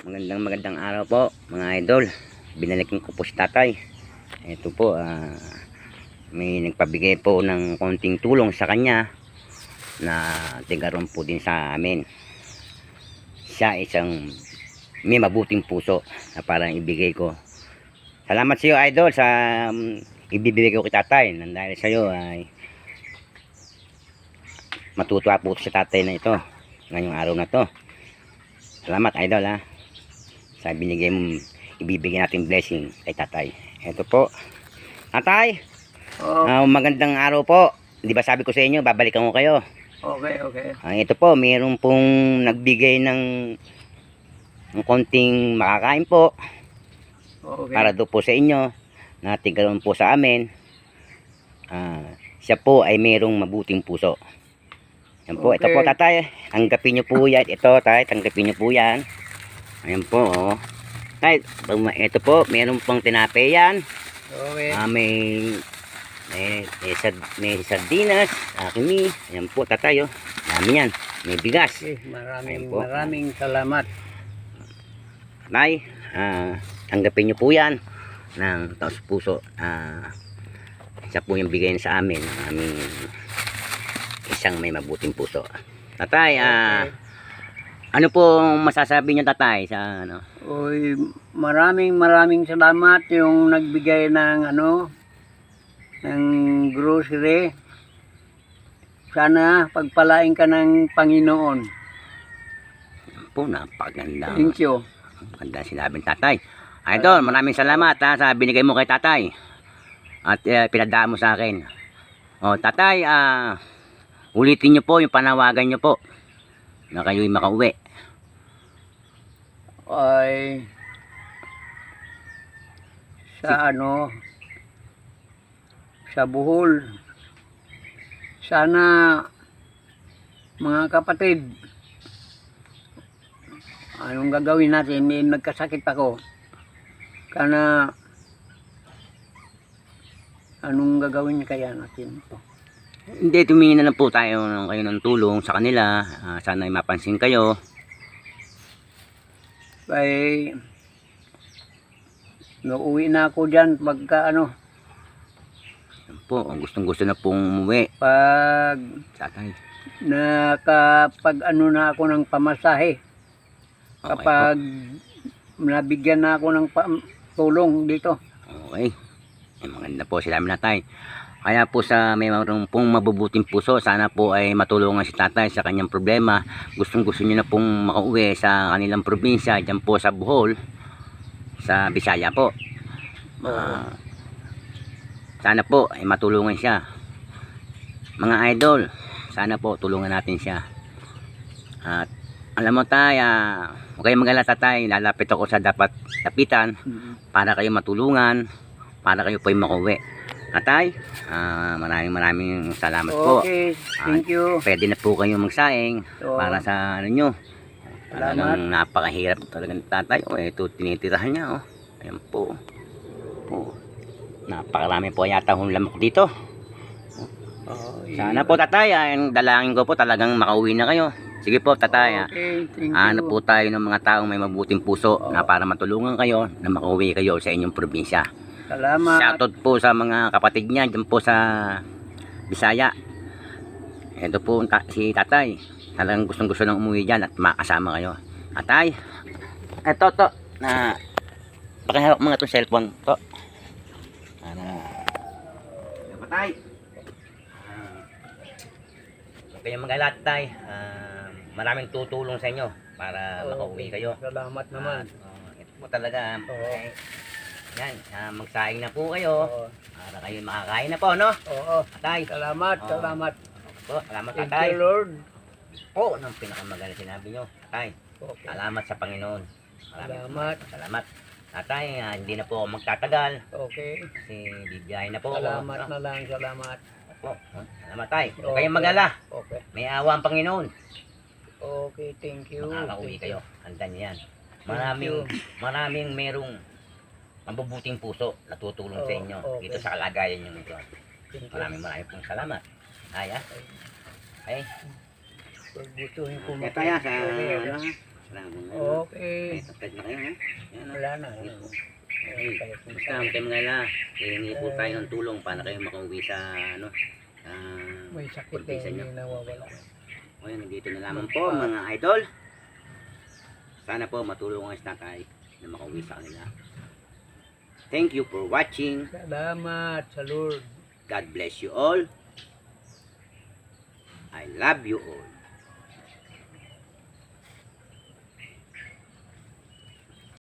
Magandang araw po mga idol. Binalikin ko po si tatay. Ito po, may nagpabigay po ng konting tulong sa kanya na tigaron po din sa amin. Siya isang may mabuting puso na parang ibigay ko. Salamat sa iyo idol sa ibibigay ko kay tatay. Dahil sa iyo ay matutuwa po si tatay na ito ngayong araw na to. Salamat idol ha. Sa binigay mo, ibibigay natin blessing kay tatay. Ito po. Tatay, magandang araw po. Di ba sabi ko sa inyo, babalikan ko kayo. Okay. Ito po, mayroon pong nagbigay ng konting makakain po. Okay. Para do po sa inyo, na tigaron po sa amin. Siya po ay mayroong mabuting puso. Yan po, Okay. ito po tatay. Tanggapin nyo po yan. Ito tay, tanggapin nyo po yan. Ayan po, oh. Tay, ito po, mayroon pang tinapay yan. Okay. May sardinas, akimi. Ayan po, tatay, oh. Dami yan. May bigas. Okay. Ayan po. Maraming salamat. Tay, tanggapin nyo po yan ng taos puso. Siya po yung bigay sa amin ng aming isang may mabuting puso. Tatay, Okay. ano po masasabi niyo tatay sa ano? Oy, maraming salamat yung nagbigay ng ng grocery. Sana pagpalain ka ng Panginoon. Po, napaganda. Thank you. Maganda sinabi ng tatay. Idol, maraming salamat ha, sa binigay mo kay tatay. At pinadaan mo sa akin. O tatay, ulitin niyo po yung panawagan niyo po na kayo'y makauwi. Ay sa sa Bohol. Sana mga kapatid, anong gagawin natin? May nagkasakit ako. Sana anong gagawin kaya natin? Hindi, tumingin na lang po tayo ng kayo ng tulong sa kanila. Sana ay mapansin kayo. Kay nauwi na ako dyan pagka Yan po, gustong gusto na pong umuwi. pag Tatay. nakapag na ako ng pamasahe. Okay Kapag nabigyan na ako ng tulong dito. Okay. Maganda po sila natay. Kaya po sa may marunong pong mabubuting puso, sana po ay matulungan si tatay sa kanyang problema. Gustong gusto niyo na pong makauwi sa kanilang probinsya, dyan po sa Bohol, sa Bisaya po. Sana po ay matulungan siya. Mga idol, sana po tulungan natin siya. At alam mo tayo, huwag kayong mag-alala tatay, lalapit ako sa dapat lapitan para kayo matulungan, para kayo po ay makauwi. Tatay, maraming salamat po. Okay, thank you. Pwede na po kayong magsaing para sa ano nyo. Salamat. Talagang napakahirap talaga ng tatay. Ito tinitirahan niya. Ayan po. Napakarami po yata hong lamok dito. Sana po tatay, ang dalangin ko po talagang makauwi na kayo. Sige po tatay. Okay, thank you. Ano po tayo ng mga taong may mabuting puso na para matulungan kayo na makauwi kayo sa inyong probinsya. Salamat. Shoutout po sa mga kapatid niya dyan po sa Bisaya. Ito po si tatay. Talagang gustong gusto nang umuwi dyan at makasama kayo. Tatay, eto to na pakihawak mga itong cellphone to. Tatay, huwag kayong mag-alala tatay. Maraming tutulong sa inyo para makauwi kayo. Salamat naman. Ito po talaga. Oo. Yan, magsaing na po kayo. Oo. Para kayo makakain na po, no? Oo. Tatay. Salamat, Oo. salamat. Po, salamat Thank tatay. you, Lord. Po, nang pinakamagaling sinabi nyo. Tatay, Okay. salamat sa Panginoon. Salamat. Salamat. Tatay, hindi na po ako magtatagal. Okay. Kasi bibiyahin na po ako. Salamat na lang, salamat. Po, salamat tay. Huwag kayong mag-alala. Okay. May awa ang Panginoon. Okay, thank you. Makakauwi kayo. Handa niyo yan. you. Maraming merong mabubuting puso na tutulong sa inyo Okay. dito sa kalagayan nyo nito. Thank you. Maraming pong salamat. Ay, ay. Pag gustuhin ko Kaya tayo sa Okay. ano, Salamat. Okay. Tapos na kayo, ha? Yan, ha? Wala na. Ay, basta kayo mga ila, hihingi po tayo ng tulong para kayo makauwi sa ano, May sakit eh, probinsya nyo. hindi nawawala. O yan, nandito na lamang po mga idol. Sana po matulungan sa tatay na makauwi sa kanila. Thank you for watching. Salamat sa Lord. God bless you all. I love you all.